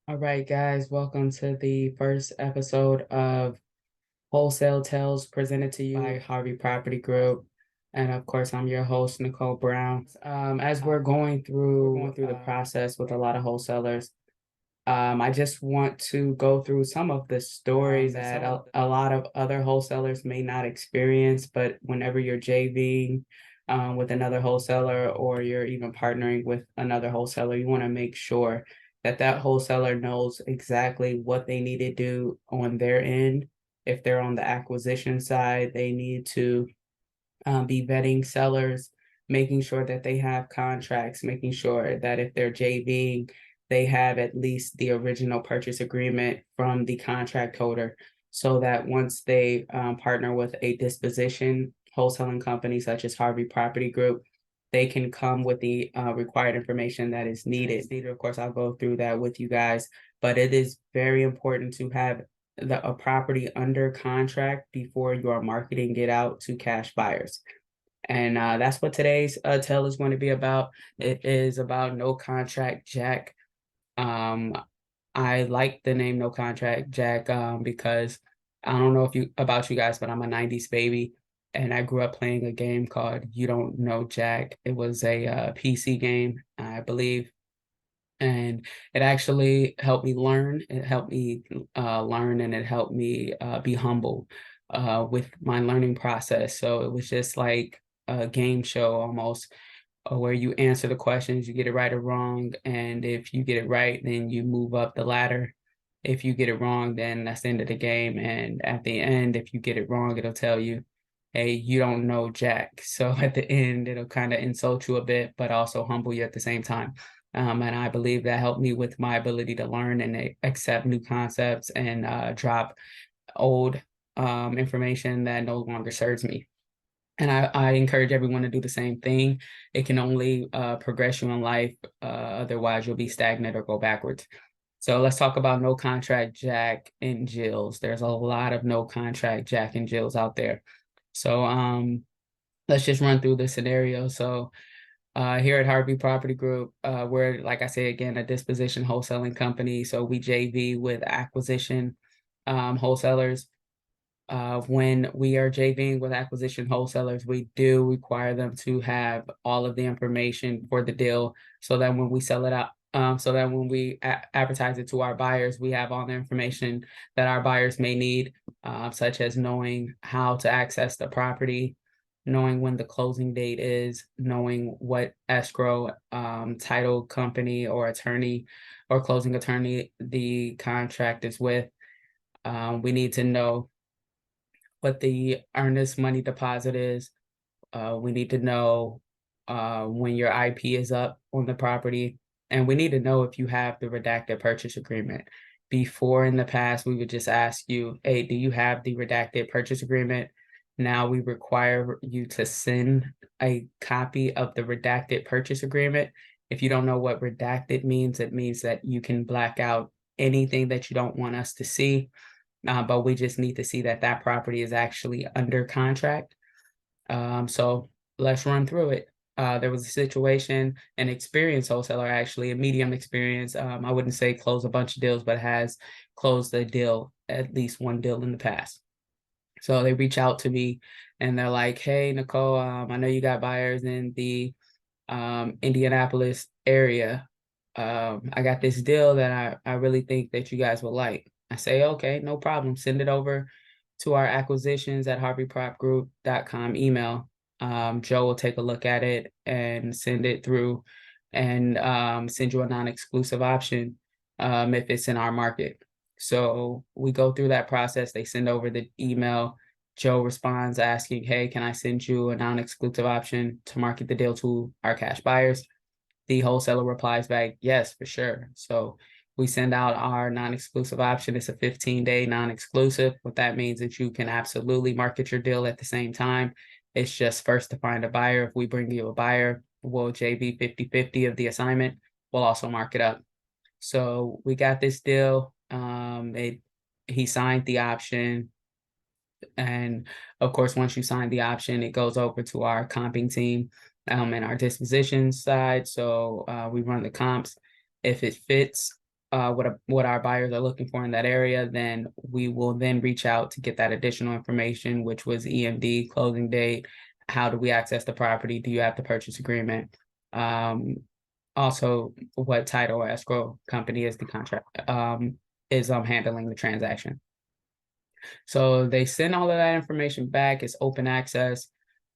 All right, guys, welcome to the first episode of Wholesale Tales presented to you by Harvey Property Group. And of course, I'm your host, Nicole Brown. As we're going through the process with a lot of wholesalers, I just want to go through some of the stories that a lot of other wholesalers may not experience, but whenever you're JVing with another wholesaler or you're even partnering with another wholesaler, you want to make sure that that wholesaler knows exactly what they need to do on their end. If they're on the acquisition side, they need to be vetting sellers, making sure that they have contracts, making sure that if they're JVing, they have at least the original purchase agreement from the contract holder so that once they partner with a disposition wholesaling company such as Harvey Property Group, they can come with the required information that is needed. Of course, I'll go through that with you guys, but it is very important to have a property under contract before you are marketing it out to cash buyers. And that's what today's tale is going to be about. It is about no contract Jack. Um, I like the name No Contract Jack because I don't know if you about you guys, but I'm a 90s baby. And I grew up playing a game called You Don't Know Jack. It was a PC game, I believe, and it actually helped me learn. It helped me learn, and it helped me be humble with my learning process. So it was just like a game show almost, where you answer the questions, you get it right or wrong, and if you get it right, then you move up the ladder. If you get it wrong, then that's the end of the game. And at the end, if you get it wrong, it'll tell you, hey, you don't know Jack. So at the end, it'll kind of insult you a bit, but also humble you at the same time. And I believe that helped me with my ability to learn and accept new concepts and drop old information that no longer serves me. And I encourage everyone to do the same thing. It can only progress you in life. Otherwise, you'll be stagnant or go backwards. So let's talk about no contract Jack and Jills. There's a lot of no contract Jack and Jills out there. So let's just run through the scenario. So here at Harvey Property Group, we're, like I say again, a disposition wholesaling company. So we JV with acquisition wholesalers. When we are JVing with acquisition wholesalers, we do require them to have all of the information for the deal so that when we sell it out, so that when we advertise it to our buyers, we have all the information that our buyers may need, such as knowing how to access the property, knowing when the closing date is, knowing what escrow, title company or attorney or closing attorney the contract is with. We need to know what the earnest money deposit is. We need to know when your IP is up on the property. And we need to know if you have the redacted purchase agreement. Before in the past, we would just ask you, hey, do you have the redacted purchase agreement? Now we require you to send a copy of the redacted purchase agreement. If you don't know what redacted means, it means that you can black out anything that you don't want us to see. But we just need to see that that property is actually under contract. So let's run through it. There was a situation, an experienced wholesaler, actually, a medium experience. I wouldn't say close a bunch of deals, but has closed a deal, at least one deal in the past. So they reach out to me and they're like, hey, Nicole, I know you got buyers in the Indianapolis area. I got this deal that I really think that you guys will like. I say, okay, no problem. Send it over to our acquisitions at harveypropgroup.com email. Joe will take a look at it and send it through and send you a non-exclusive option if it's in our market. So we go through that process. They send over the email. Joe responds asking, hey, can I send you a non-exclusive option to market the deal to our cash buyers? The wholesaler replies back, yes, for sure. So we send out our non-exclusive option. It's a 15-day non-exclusive. What that means is you can absolutely market your deal at the same time. It's just first to find a buyer. If we bring you a buyer, we'll JV 50-50 of the assignment. We'll also mark it up. So we got this deal. He signed the option. And of course, once you sign the option, it goes over to our comping team and our disposition side. So we run the comps. If it fits, what our buyers are looking for in that area, then we will then reach out to get that additional information, which was EMD, closing date, how do we access the property, do you have the purchase agreement, also what title or escrow company is the contract is handling the transaction. So they send all of that information back. It's open access.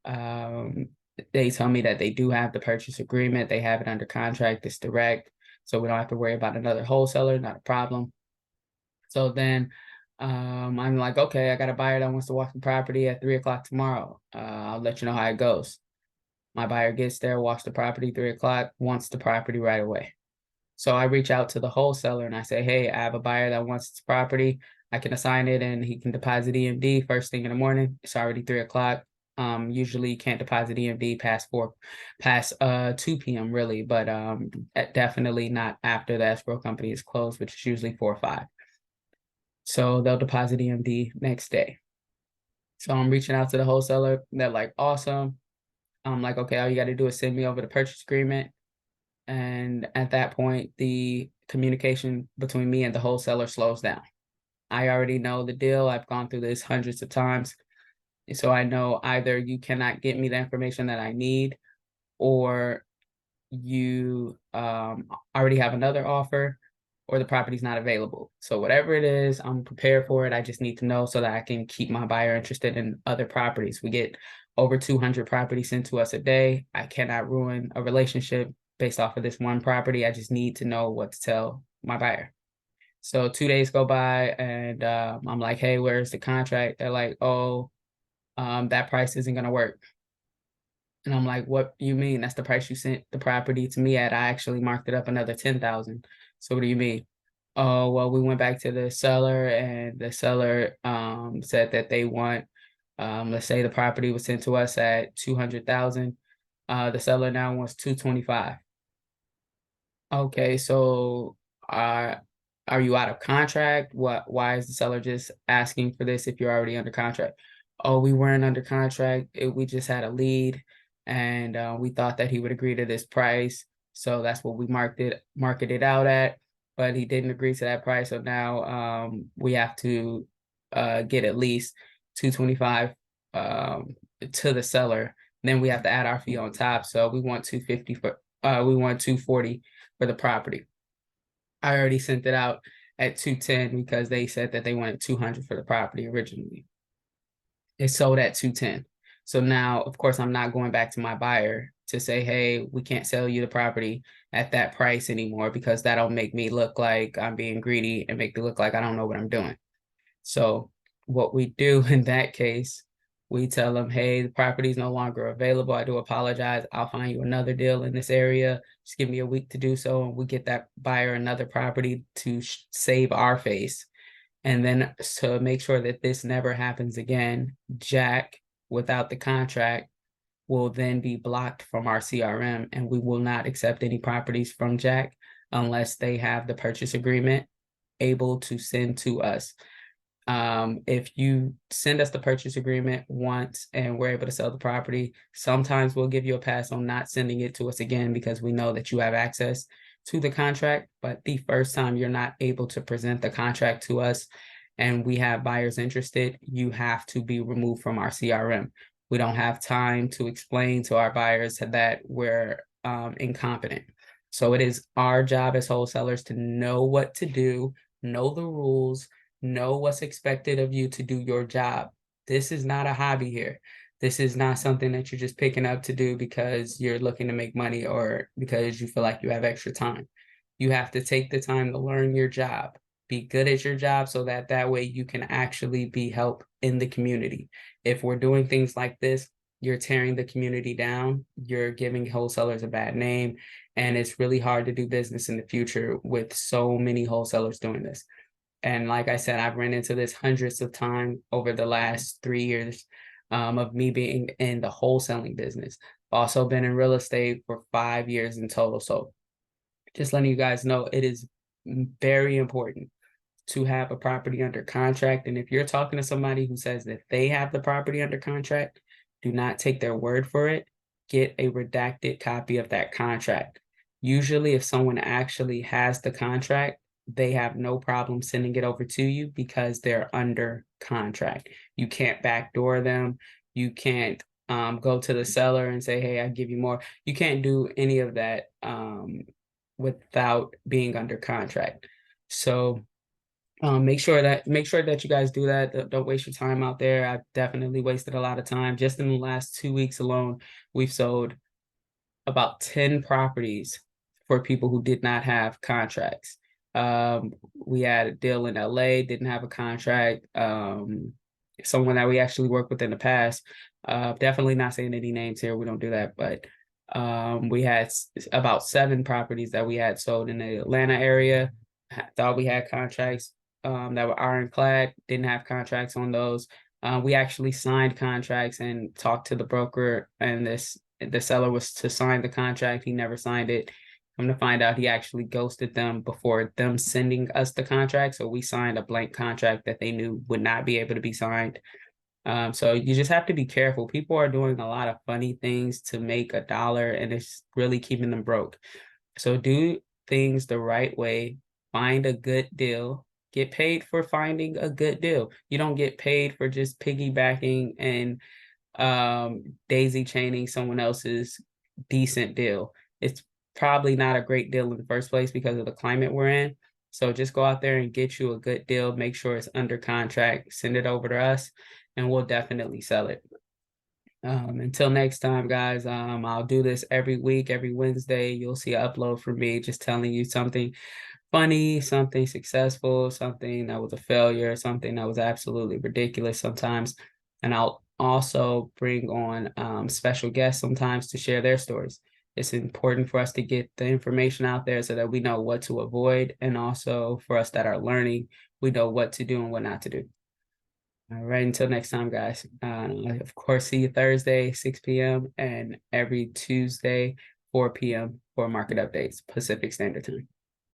They tell me that they do have the purchase agreement. They have it under contract. It's direct. So we don't have to worry about another wholesaler. Not a problem. So then I'm like, okay, I got a buyer that wants to walk the property at 3 o'clock tomorrow. I'll let you know how it goes. My buyer gets there, walks the property 3 o'clock, wants the property right away. So I reach out to the wholesaler and I say, hey, I have a buyer that wants this property. I can assign it and he can deposit EMD first thing in the morning. It's already 3 o'clock. Usually you can't deposit EMD past 2 p.m. really, but definitely not after the escrow company is closed, which is usually 4 or 5. So they'll deposit EMD next day. So I'm reaching out to the wholesaler. They're like, awesome. I'm like, okay, all you got to do is send me over the purchase agreement. And at that point, the communication between me and the wholesaler slows down. I already know the deal. I've gone through this hundreds of times. So I know either you cannot get me the information that I need, or you already have another offer, or the property's not available. So whatever it is, I'm prepared for it. I just need to know so that I can keep my buyer interested in other properties. We get over 200 properties sent to us a day. I cannot ruin a relationship based off of this one property. I just need to know what to tell my buyer. So 2 days go by and I'm like, hey, where's the contract? They're like, oh, that price isn't going to work. And I'm like, what you mean? That's the price you sent the property to me at. I actually marked it up another 10,000. So what do you mean? Oh, well, we went back to the seller and the seller said that they want, let's say the property was sent to us at 200,000. The seller now wants 225. Okay, so are you out of contract? Why is the seller just asking for this if you're already under contract? Oh, we weren't under contract. We just had a lead and we thought that he would agree to this price. So that's what we marketed out at, but he didn't agree to that price. So now we have to get at least 225 to the seller. Then we have to add our fee on top. So we want 250 for we want 240 for the property. I already sent it out at 210 because they said that they wanted 200 for the property originally. It sold at 210. So now, of course, I'm not going back to my buyer to say, hey, we can't sell you the property at that price anymore, because that'll make me look like I'm being greedy and make me look like I don't know what I'm doing. So what we do in that case, we tell them, hey, the property is no longer available. I do apologize. I'll find you another deal in this area. Just give me a week to do so. And we get that buyer another property to save our face. And then to make sure that this never happens again, Jack, without the contract, will then be blocked from our CRM, and we will not accept any properties from Jack unless they have the purchase agreement able to send to us. If you send us the purchase agreement once and we're able to sell the property, sometimes we'll give you a pass on not sending it to us again because we know that you have access to the contract. But the first time you're not able to present the contract to us and we have buyers interested, you have to be removed from our CRM. We don't have time to explain to our buyers that we're incompetent. So it is our job as wholesalers to know what to do, know the rules, know what's expected of you to do your job. This is not a hobby here. This is not something that you're just picking up to do because you're looking to make money or because you feel like you have extra time. You have to take the time to learn your job, be good at your job so that way you can actually be help in the community. If we're doing things like this, you're tearing the community down, you're giving wholesalers a bad name, and it's really hard to do business in the future with so many wholesalers doing this. And like I said, I've run into this hundreds of times over the last 3 years of me being in the wholesaling business. Also been in real estate for 5 years in total. So just letting you guys know, it is very important to have a property under contract. And if you're talking to somebody who says that they have the property under contract, do not take their word for it. Get a redacted copy of that contract. Usually, if someone actually has the contract, they have no problem sending it over to you because they're under contract. You can't backdoor them. You can't go to the seller and say, hey, I give you more. You can't do any of that without being under contract. So make sure that you guys do that. Don't waste your time out there. I've definitely wasted a lot of time. Just in the last 2 weeks alone, we've sold about 10 properties for people who did not have contracts. We had a deal in LA, didn't have a contract. Someone that we actually worked with in the past. Definitely not saying any names here. We don't do that, but we had about 7 properties that we had sold in the Atlanta area. Thought we had contracts that were ironclad, didn't have contracts on those. We actually signed contracts and talked to the broker, and the seller was to sign the contract. He never signed it. I'm to find out he actually ghosted them before them sending us the contract. So we signed a blank contract that they knew would not be able to be signed. So you just have to be careful. People are doing a lot of funny things to make a dollar, and it's really keeping them broke. So do things the right way. Find a good deal. Get paid for finding a good deal. You don't get paid for just piggybacking and daisy chaining someone else's decent deal. It's probably not a great deal in the first place because of the climate we're in. So just go out there and get you a good deal. Make sure it's under contract. Send it over to us, and we'll definitely sell it. Until next time, guys, I'll do this every week, every Wednesday. You'll see an upload from me just telling you something funny, something successful, something that was a failure, something that was absolutely ridiculous sometimes. And I'll also bring on special guests sometimes to share their stories. It's important for us to get the information out there so that we know what to avoid, and also for us that are learning, we know what to do and what not to do. All right, until next time, guys. Of course, see you Thursday, 6 p.m. and every Tuesday, 4 p.m. for market updates, Pacific Standard Time.